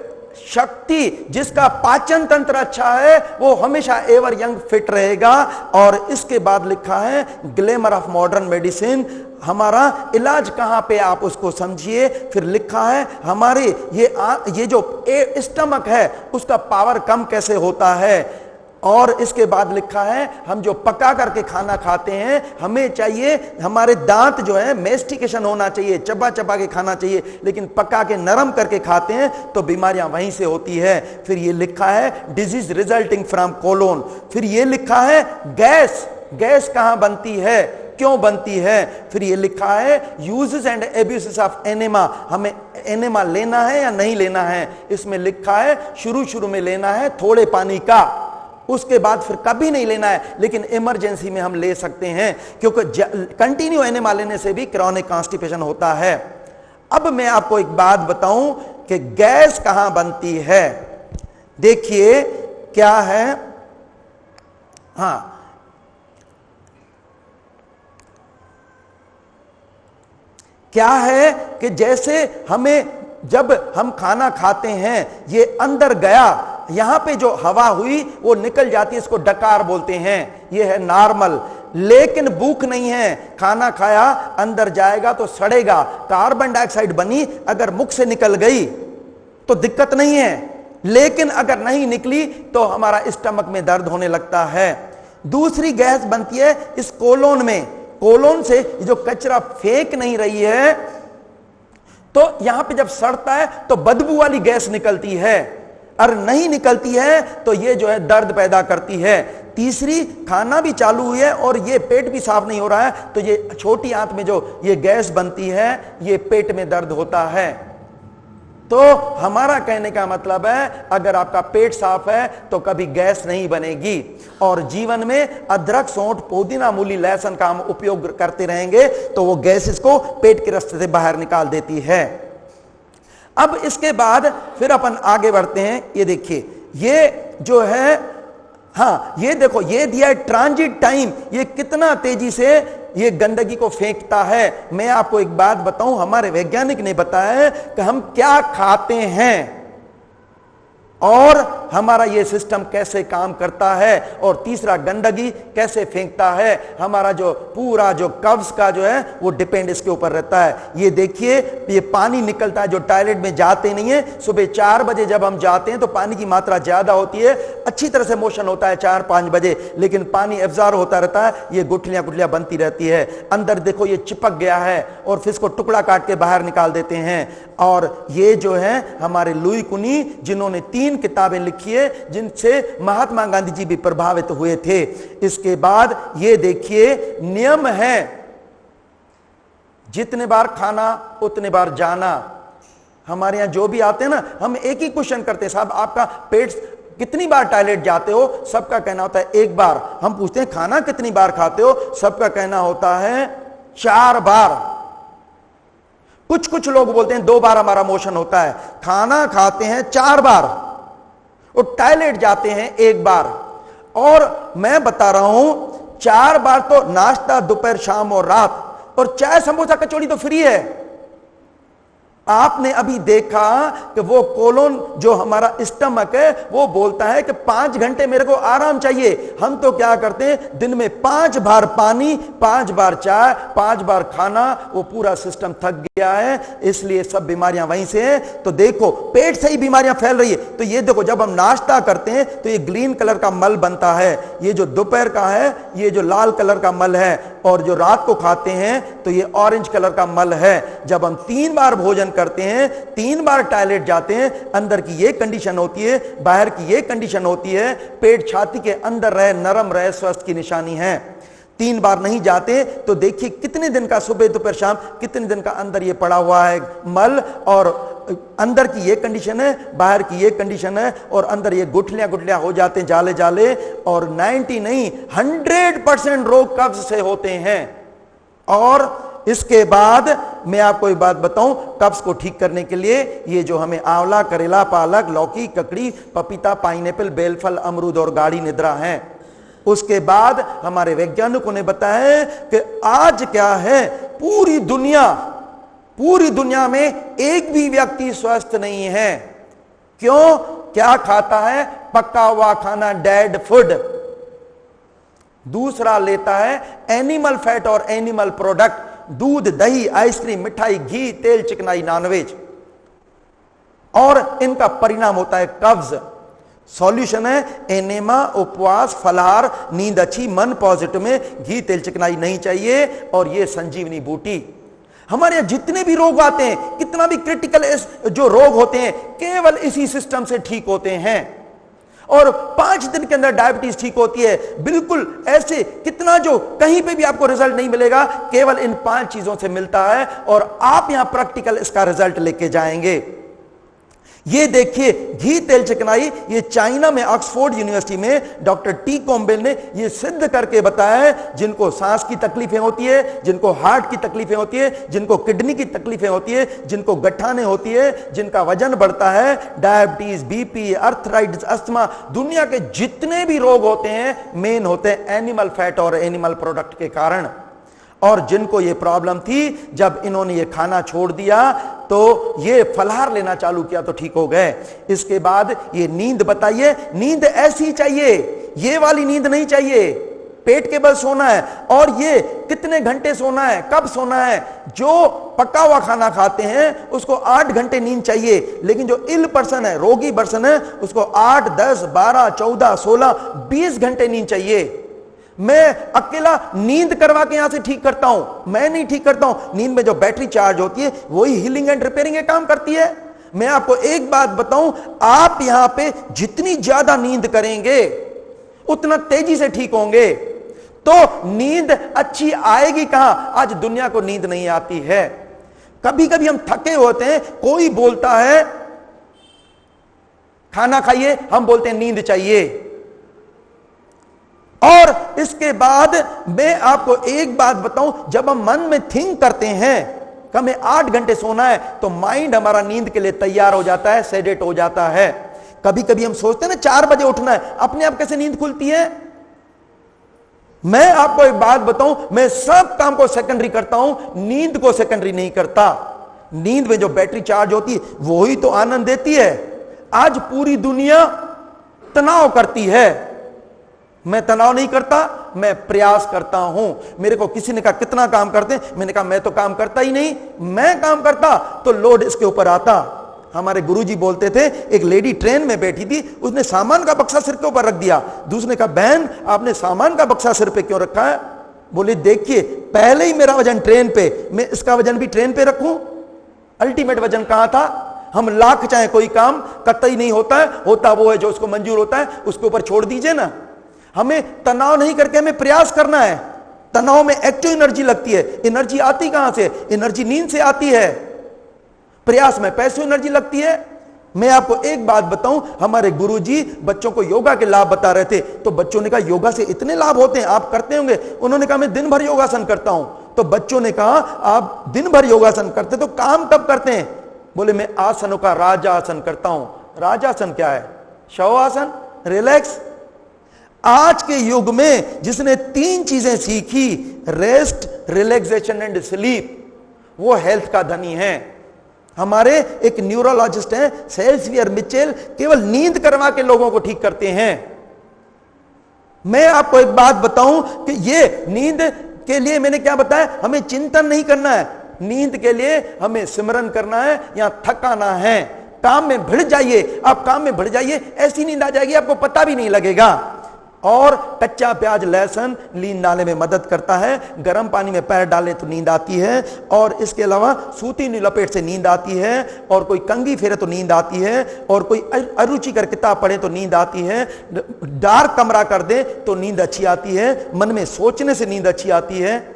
शक्ति, जिसका पाचन तंत्र अच्छा है वो हमेशा एवर यंग फिट रहेगा। और इसके बाद लिखा है ग्लैमर ऑफ मॉडर्न मेडिसिन, हमारा इलाज कहां पे आप उसको समझिए। फिर लिखा है हमारे ये जो स्टमक है उसका पावर कम कैसे होता है। और इसके बाद लिखा है हम जो पका करके खाना खाते हैं, हमें चाहिए हमारे दांत जो है मेस्टिकेशन होना चाहिए, चबा चबा के खाना चाहिए, लेकिन पका के नरम करके खाते हैं तो बीमारियां वहीं से होती है। फिर ये लिखा है डिजीज रिजल्टिंग फ्रॉम कोलोन। फिर ये लिखा है गैस कहां बनती है, क्यों बनती है। फिर ये लिखा है यूजेस एंड एब्यूसेस ऑफ एनेमा, हमें एनेमा लेना है या नहीं लेना है। इसमें लिखा है शुरू में लेना है थोड़े पानी का, उसके बाद फिर कभी नहीं लेना है, लेकिन इमरजेंसी में हम ले सकते हैं, क्योंकि कंटिन्यू एनेमा लेने से भी क्रॉनिक कॉन्स्टिपेशन होता है। अब मैं आपको एक बात बताऊं कि गैस कहां बनती है। देखिए क्या है, हां, क्या है कि जैसे हमें जब हम खाना खाते हैं ये अंदर गया, यहां पे जो हवा हुई वो निकल जाती है, इसको डकार बोलते हैं। ये है नॉर्मल। लेकिन भूख नहीं है, खाना खाया अंदर जाएगा तो सड़ेगा, कार्बन डाइऑक्साइड बनी, अगर मुख से निकल गई तो दिक्कत नहीं है, लेकिन अगर नहीं निकली तो हमारा स्टमक में दर्द होने लगता है। दूसरी गैस बनती है इस कोलोन में, कोलोन से जो कचरा फेंक नहीं रही है तो यहां पे जब सड़ता है तो बदबू वाली गैस निकलती है, और नहीं निकलती है तो ये जो है दर्द पैदा करती है। तीसरी, खाना भी चालू हुई है और ये पेट भी साफ नहीं हो रहा है तो ये छोटी आंत में जो ये गैस बनती है ये पेट में दर्द होता है। तो हमारा कहने का मतलब है, अगर आपका पेट साफ है तो कभी गैस नहीं बनेगी। और जीवन में अदरक, सौंठ, पुदीना, मूली, लहसुन का हम उपयोग करते रहेंगे तो वो गैसेस को पेट के रास्ते से बाहर निकाल देती है। अब इसके बाद फिर अपन आगे बढ़ते हैं। ये देखिए, ये जो है, हाँ ये देखो, ये दिया है ट्रांजिट टाइम, ये कितना तेजी से ये गंदगी को फेंकता है। मैं आपको एक बात बताऊं, हमारे वैज्ञानिक ने बताया है कि हम क्या खाते हैं और हमारा ये सिस्टम कैसे काम करता है। और तीसरा, गंदगी कैसे फेंकता है। हमारा जो पूरा जो कब्ज का जो है वो डिपेंड इसके ऊपर रहता है। ये देखिए, ये पानी निकलता है जो टॉयलेट में जाते नहीं है। सुबह 4 बजे जब हम जाते हैं तो पानी की मात्रा ज्यादा होती है, अच्छी तरह से मोशन होता है 4-5 बजे, लेकिन पानी एब्जॉर्ब होता रहता है, ये गुठलियां गुठलियां बनती रहती है। अंदर देखो ये चिपक गया है और फिर इसको टुकड़ा काट के बाहर निकाल देते हैं। और ये जो है हमारे लुई कुनी, जिन्होंने 3 किताबें लिखी है जिनसे महात्मा गांधी जी भी प्रभावित हुए थे। इसके बाद ये देखिए, नियम है, जितने बार खाना उतने बार जाना। हमारे यहां जो भी आते हैं ना, हम एक ही क्वेश्चन करते हैं, साहब आपका पेट कितनी बार टॉयलेट जाते हो? सबका कहना होता है 1 बार। हम पूछते हैं खाना कितनी बार खाते हो? सबका कहना होता है 4 बार। कुछ लोग बोलते हैं 2 बार हमारा मोशन होता है। खाना खाते हैं 4 बार और टॉयलेट जाते हैं 1 बार। और मैं बता रहा हूं, 4 बार तो नाश्ता, दोपहर, शाम और रात, और चाय, समोसा, कचौड़ी तो फ्री है। आपने अभी देखा कि वो कोलोन जो हमारा स्टमक है वो बोलता है कि 5 घंटे मेरे को आराम चाहिए। हम तो क्या करते हैं, दिन में 5 बार पानी, 5 बार चाय, 5 बार खाना, वो पूरा सिस्टम थक गया है, इसलिए सब बीमारियां वहीं से हैं। तो देखो, पेट से ही बीमारियां फैल रही है। तो ये देखो, जब हम नाश्ता करते हैं तो ये ग्रीन कलर का मल बनता है, ये जो दोपहर का है ये जो लाल कलर का मल है, और जो रात को खाते हैं तो ये ऑरेंज कलर का मल है। जब हम 3 बार भोजन करते हैं, 3 बार टॉयलेट जाते हैं, अंदर की ये कंडीशन होती है, बाहर की ये कंडीशन होती है, पेट छाती के अंदर रहे, नरम रहे, स्वस्थ की निशानी है। 3 बार नहीं जाते तो देखिए कितने दिन का, सुबह दोपहर शाम, कितने दिन का अंदर ये पड़ा हुआ है मल, और अंदर की ये कंडीशन है, बाहर की ये कंडीशन है, और अंदर ये गुठलियां गुठलियां हो जाते हैं, जाले जाले। और 90 नहीं 100% रोग कब्ज से होते हैं। और इसके बाद मैं आपको एक बात बताऊं, कब्ज को ठीक करने के लिए ये जो हमें आंवला, करेला, पालक, लौकी, ककड़ी, पपीता, पाइनएप्पल, बेलफल, अमरूद और गाढ़ी निद्रा है। उसके बाद हमारे वैज्ञानिकों ने बताया कि आज क्या है, पूरी दुनिया में एक भी व्यक्ति स्वस्थ नहीं है। क्यों? क्या खाता है? पका हुआ खाना, डेड फूड। दूसरा लेता है एनिमल फैट और एनिमल प्रोडक्ट, दूध, दही, आइसक्रीम, मिठाई, घी, तेल, चिकनाई, नॉनवेज, और इनका परिणाम होता है कब्ज। सॉल्यूशन है एनेमा, उपवास, फलाहार, नींद अच्छी, मन पॉजिटिव में, घी, तेल, चिकनाई नहीं चाहिए, और ये संजीवनी बूटी। हमारे यहां जितने भी रोग आते हैं, कितना भी क्रिटिकल जो रोग होते हैं, केवल इसी सिस्टम से ठीक होते हैं। और 5 दिन के अंदर डायबिटीज ठीक होती है। बिल्कुल ऐसे कितना जो कहीं पे भी आपको रिजल्ट नहीं मिलेगा, केवल इन 5 चीजों से मिलता है, और आप यहां प्रैक्टिकल इसका रिजल्ट लेके जाएंगे। ये देखिए, घी, तेल, चिकनाई, ये चाइना में ऑक्सफोर्ड यूनिवर्सिटी में डॉक्टर टी कॉम्बेल ने ये सिद्ध करके बताया है, जिनको सांस की तकलीफें होती है, जिनको हार्ट की तकलीफें होती है, जिनको किडनी की तकलीफें होती है, जिनको गठाने होती है, जिनका वजन बढ़ता है, डायबिटीज, बीपी, अर्थराइटिस, अस्थमा, दुनिया के जितने भी रोग होते हैं मेन होते हैं एनिमल फैट और एनिमल प्रोडक्ट के कारण। और जिनको ये प्रॉब्लम थी, जब इन्होंने ये खाना छोड़ दिया तो ये फलाहार लेना चालू किया तो ठीक हो गए। इसके बाद ये नींद बताइए, नींद ऐसी चाहिए, ये वाली नींद नहीं चाहिए, पेट के बल सोना है। और ये कितने घंटे सोना है, कब सोना है? जो पका हुआ खाना खाते हैं उसको 8 घंटे नींद चाहिए, लेकिन जो इल पर्सन है, रोगी पर्सन है, उसको 8, 10, 12, 14, 16, 20 घंटे नींद चाहिए। मैं अकेला नींद करवा के यहां से ठीक करता हूं, मैं नहीं ठीक करता हूं। नींद में जो बैटरी चार्ज होती है वही हीलिंग एंड रिपेयरिंग का काम करती है। मैं आपको एक बात बताऊं, आप यहां पे जितनी ज्यादा नींद करेंगे उतना तेजी से ठीक होंगे। तो नींद अच्छी आएगी कहां? आज दुनिया को नींद नहीं आती है। कभी कभी हम थके होते हैं, कोई बोलता है खाना खाइए, हम बोलते हैं नींद चाहिए। और इसके बाद मैं आपको एक बात बताऊं, जब हम मन में थिंक करते हैं कि हमें 8 घंटे सोना है, तो माइंड हमारा नींद के लिए तैयार हो जाता है, सेडेट हो जाता है। कभी कभी हम सोचते हैं ना 4 बजे उठना है, अपने आप कैसे नींद खुलती है? मैं आपको एक बात बताऊं, मैं सब काम को सेकेंडरी करता हूं, नींद को सेकेंडरी नहीं करता। नींद में जो बैटरी चार्ज होती है वो ही तो आनंद देती है। आज पूरी दुनिया तनाव करती है, मैं तनाव नहीं करता, मैं प्रयास करता हूं। मेरे को किसी ने कहा कितना काम करते हैं, मैंने कहा मैं तो काम करता ही नहीं। मैं काम करता तो लोड इसके ऊपर आता। हमारे गुरुजी बोलते थे, एक लेडी ट्रेन में बैठी थी, उसने सामान का बक्सा सिर के ऊपर रख दिया। दूसरे ने कहा बहन आपने सामान का बक्सा सिर पे क्यों रखा है? बोले देखिए पहले ही मेरा वजन ट्रेन पे, मैं इसका वजन भी ट्रेन पे रखूं? अल्टीमेट वजन कहां था? हम लाख चाहे कोई काम कतई नहीं होता है, होता वो है जो उसको मंजूर होता है, उसके ऊपर छोड़ दीजिए ना। हमें तनाव नहीं करके हमें प्रयास करना है। तनाव में एक्टिव एनर्जी लगती है। एनर्जी आती कहां से? एनर्जी नींद से आती है। प्रयास में पैसिव एनर्जी लगती है। मैं आपको एक बात बताऊं, हमारे गुरुजी बच्चों को योगा के लाभ बता रहे थे, तो बच्चों ने कहा योगा से इतने लाभ होते हैं, आप करते होंगे? उन्होंने कहा मैं दिन भर योगासन करता हूं। तो बच्चों ने कहा आप दिन भर योगासन करते तो काम कब करते हैं? बोले मैं आसनों का राजासन करता हूं। राजासन क्या है? शवासन, रिलैक्स। आज के युग में जिसने 3 चीजें सीखी, रेस्ट, रिलैक्सेशन एंड स्लीप, वो हेल्थ का धनी है। हमारे एक न्यूरोलॉजिस्ट हैं सेल्सवियर मिचेल, केवल नींद करवा के लोगों को ठीक करते हैं। मैं आपको एक बात बताऊं कि ये नींद के लिए मैंने क्या बताया, हमें चिंतन नहीं करना है। नींद के लिए हमें सिमरन करना है या थकाना है। काम में भिड़ जाइए, आप काम में भिड़ जाइए, ऐसी नींद आ जाएगी आपको पता भी नहीं लगेगा। और कच्चा प्याज लहसुन नींद आने में मदद करता है। गर्म पानी में पैर डालें तो नींद आती है। और इसके अलावा सूती लपेट से नींद आती है। और कोई कंघी फेरे तो नींद आती है। और कोई अरुचिकर किताब पढ़े तो नींद आती है। डार्क कमरा कर दे तो नींद अच्छी आती है। मन में सोचने से नींद अच्छी आती है।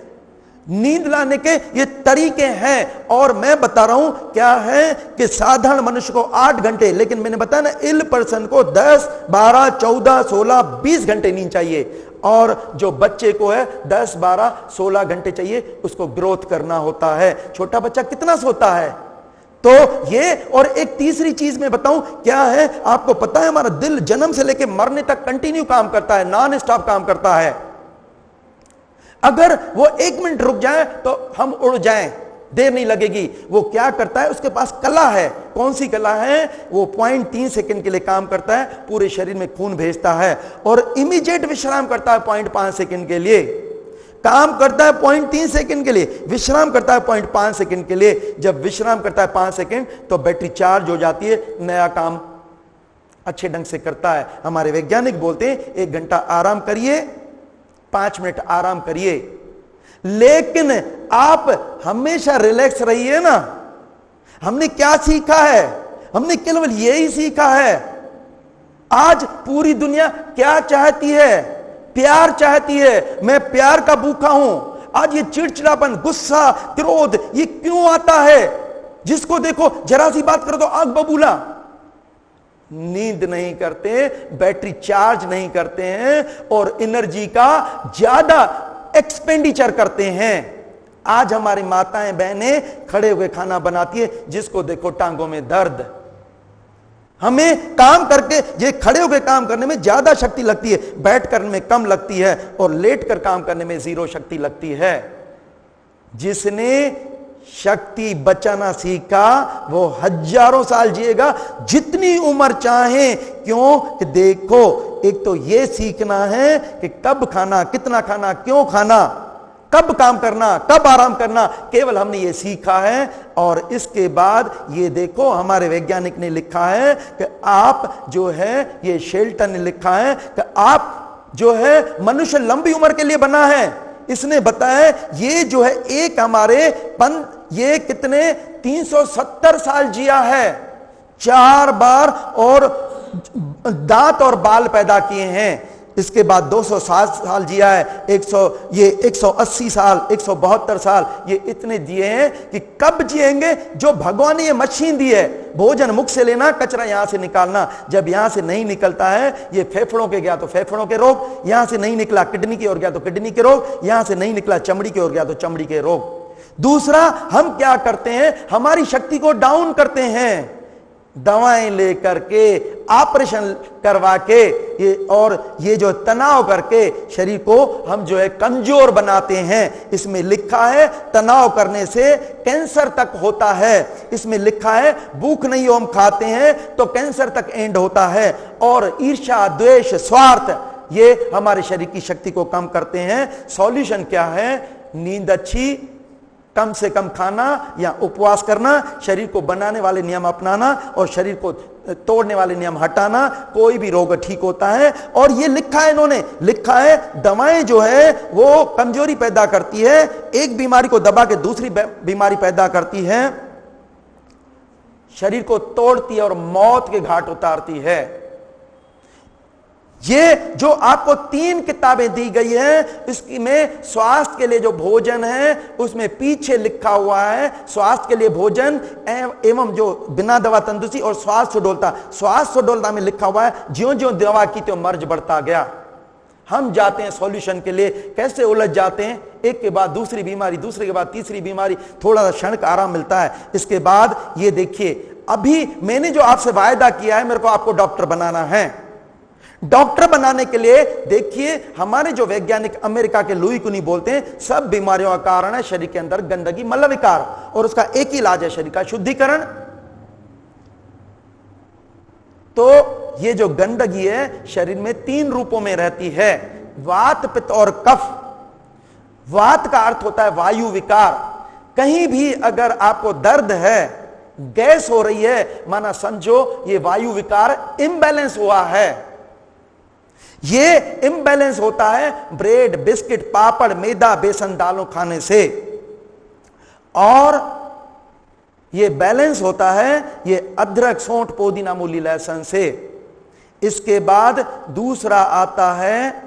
नींद लाने के ये तरीके हैं। और मैं बता रहा हूं क्या है कि साधारण मनुष्य को 8 घंटे, लेकिन मैंने बताया ना इल पर्सन को 10, 12, 14, 16, 20 घंटे नींद चाहिए। और जो बच्चे को है 10, 12, 16 घंटे चाहिए, उसको ग्रोथ करना होता है। छोटा बच्चा कितना सोता है? तो ये, और एक तीसरी चीज मैं बताऊं क्या है, आपको पता है हमारा दिल जन्म से लेकर मरने तक कंटिन्यू काम करता है, नॉन स्टॉप काम करता है। अगर वो 1 मिनट रुक जाए तो हम उड़ जाएं, देर नहीं लगेगी। वो क्या करता है, उसके पास कला है। कौन सी कला है? वो 0.3 सेकंड के लिए काम करता है, पूरे शरीर में खून भेजता है। और इमीडिएट विश्राम करता है 0.5 सेकंड के लिए। काम करता है 0.3 सेकंड के लिए, विश्राम करता है 0.5 सेकंड के लिए। जब विश्राम करता है 5 सेकंड तो बैटरी चार्ज हो जाती है, नया काम अच्छे ढंग से करता है। हमारे वैज्ञानिक बोलते हैं 1 घंटा आराम करिए, 5 मिनट आराम करिए, लेकिन आप हमेशा रिलैक्स रहिए ना। हमने क्या सीखा है? हमने केवल यही सीखा है। आज पूरी दुनिया क्या चाहती है? प्यार चाहती है। मैं प्यार का भूखा हूं। आज ये चिड़चिड़ापन, गुस्सा, क्रोध ये क्यों आता है? जिसको देखो जरा सी बात करो तो आग बबूला। नींद नहीं करते, बैटरी चार्ज नहीं करते हैं और एनर्जी का ज्यादा एक्सपेंडिचर करते हैं। आज हमारी माताएं बहनें खड़े हुए खाना बनाती है, जिसको देखो टांगों में दर्द। हमें काम करके, ये खड़े होकर काम करने में ज्यादा शक्ति लगती है, बैठ करने में कम लगती है, और लेट कर काम करने में 0 शक्ति लगती है। जिसने शक्ति बचाना सीखा वो हजारों साल जिएगा, जितनी उम्र चाहे। क्यों? कि देखो, एक तो ये सीखना है कि कब खाना, कितना खाना, क्यों खाना, कब काम करना, कब आराम करना, केवल हमने ये सीखा है। और इसके बाद ये देखो, हमारे वैज्ञानिक ने लिखा है कि आप जो है, ये शेल्टन ने लिखा है कि आप जो है मनुष्य लंबी उम्र के लिए बना है। इसने बताया ये जो है एक हमारे ये कितने 370 साल जिया है, 4 बार और दांत और बाल पैदा किए हैं। इसके बाद 260 साल जिया है, 180 साल, 172 साल, ये इतने जिए हैं कि कब जिएंगे? जो भगवान ने ये मशीन दी है भोजन मुख से लेना, कचरा यहां से निकालना। जब यहां से नहीं निकलता है, ये फेफड़ों के गया तो फेफड़ों के रोग, यहां से नहीं निकला किडनी की ओर गया तो किडनी के रोग, यहां से नहीं निकला चमड़ी की ओर गया तो चमड़ी के रोग। दूसरा, हम क्या करते हैं, हमारी शक्ति को डाउन करते हैं, दवाएं लेकर के, ऑपरेशन करवा के, ये जो तनाव करके शरीर को हम जो है कमजोर बनाते हैं। इसमें लिखा है तनाव करने से कैंसर तक होता है। इसमें लिखा है भूख नहीं हो हम खाते हैं तो कैंसर तक एंड होता है। और ईर्ष्या, द्वेष, स्वार्थ, ये हमारे शरीर की शक्ति को कम करते हैं। सॉल्यूशन क्या है? नींद अच्छी, कम से कम खाना या उपवास करना, शरीर को बनाने वाले नियम अपनाना और शरीर को तोड़ने वाले नियम हटाना, कोई भी रोग ठीक होता है। और ये लिखा है, इन्होंने लिखा है दवाएं जो है वो कमजोरी पैदा करती है, एक बीमारी को दबा के दूसरी बीमारी पैदा करती है, शरीर को तोड़ती है और मौत के घाट उतारती है। ये जो आपको 3 किताबें दी गई है, इसमें स्वास्थ्य के लिए जो भोजन है उसमें पीछे लिखा हुआ है स्वास्थ्य के लिए भोजन एवं जो बिना दवा तंदुरुस्ती और स्वास्थ्य सुडौलता। स्वास्थ्य सुडौलता में लिखा हुआ है ज्यों ज्यों दवा की त्यों मर्ज बढ़ता गया। हम जाते हैं सॉल्यूशन के लिए, कैसे उलझ जाते हैं, एक के बाद दूसरी बीमारी, दूसरे के बाद तीसरी बीमारी, थोड़ा सा क्षण का आराम मिलता है। इसके बाद ये देखिए, अभी मैंने जो आपसे वायदा किया है, मेरे को आपको डॉक्टर बनाना है। डॉक्टर बनाने के लिए देखिए, हमारे जो वैज्ञानिक अमेरिका के लुई कुनी बोलते हैं सब बीमारियों का कारण है शरीर के अंदर गंदगी, मल विकार, और उसका एक ही इलाज है शरीर का शुद्धिकरण। तो ये जो गंदगी है शरीर में 3 रूपों में रहती है, वात, पित्त और कफ। वात का अर्थ होता है वायु विकार। कहीं भी अगर आपको दर्द है, गैस हो रही है, माना समझो ये वायु विकार इम्बैलेंस हुआ है। ये इम्बैलेंस होता है ब्रेड, बिस्किट, पापड़, मैदा, बेसन, दालों खाने से, और ये बैलेंस होता है ये अदरक, सौंठ, पुदीना, मूली, लहसुन से। इसके बाद दूसरा आता है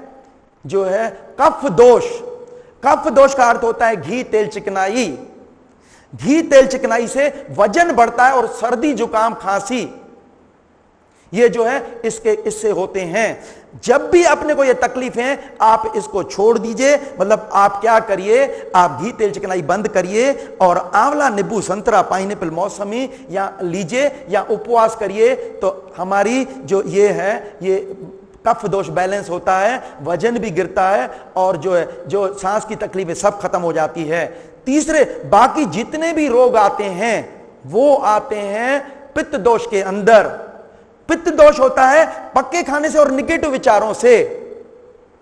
जो है कफ दोष। कफ दोष का अर्थ होता है घी, तेल, चिकनाई। घी, तेल, चिकनाई से वजन बढ़ता है और सर्दी, जुकाम, खांसी ये जो है इससे होते हैं। जब भी अपने को ये तकलीफ है, आप इसको छोड़ दीजिए। मतलब आप क्या करिए, आप घी, तेल, चिकनाई बंद करिए और आंवला, नींबू, संतरा, पाइनएप्पल, मौसमी या लीजिए या उपवास करिए। तो हमारी जो ये है, ये कफ दोष बैलेंस होता है, वजन भी गिरता है और जो है जो सांस की तकलीफ है सब खत्म हो जाती है। तीसरे, बाकी जितने भी रोग आते हैं वो आते हैं पित्त दोष के अंदर। पित्त दोष होता है पक्के खाने से और निगेटिव विचारों से,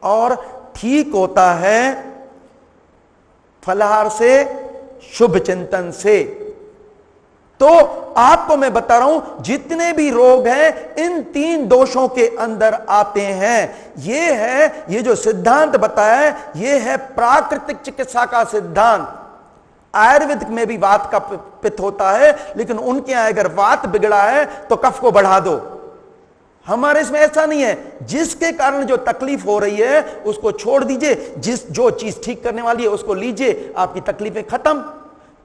और ठीक होता है फलाहार से, शुभ चिंतन से। तो आपको मैं बता रहा हूं जितने भी रोग हैं इन 3 दोषों के अंदर आते हैं। ये जो सिद्धांत बताया है ये है प्राकृतिक चिकित्सा का सिद्धांत। आयुर्वेदिक में भी वात का पित्त होता है, लेकिन उनके यहां अगर वात बिगड़ा है तो कफ को बढ़ा दो। हमारे इसमें ऐसा नहीं है, जिसके कारण जो तकलीफ हो रही है उसको छोड़ दीजिए, जो चीज ठीक करने वाली है उसको लीजिए, आपकी तकलीफें खत्म।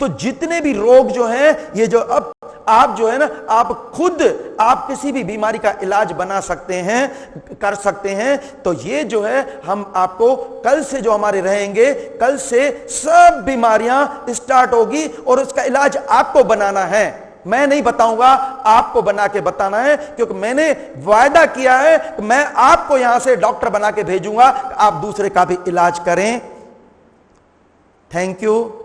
तो जितने भी रोग जो हैं, ये जो अब आप जो है ना, आप खुद आप किसी भी बीमारी का इलाज बना सकते हैं, कर सकते हैं। तो ये जो है हम आपको कल से जो हमारे रहेंगे, कल से सब बीमारियां स्टार्ट होगी और उसका इलाज आपको बनाना है। मैं नहीं बताऊंगा, आपको बना के बताना है, क्योंकि मैंने वायदा किया है कि मैं आपको यहां से डॉक्टर बना के भेजूंगा, आप दूसरे का भी इलाज करें। Thank you.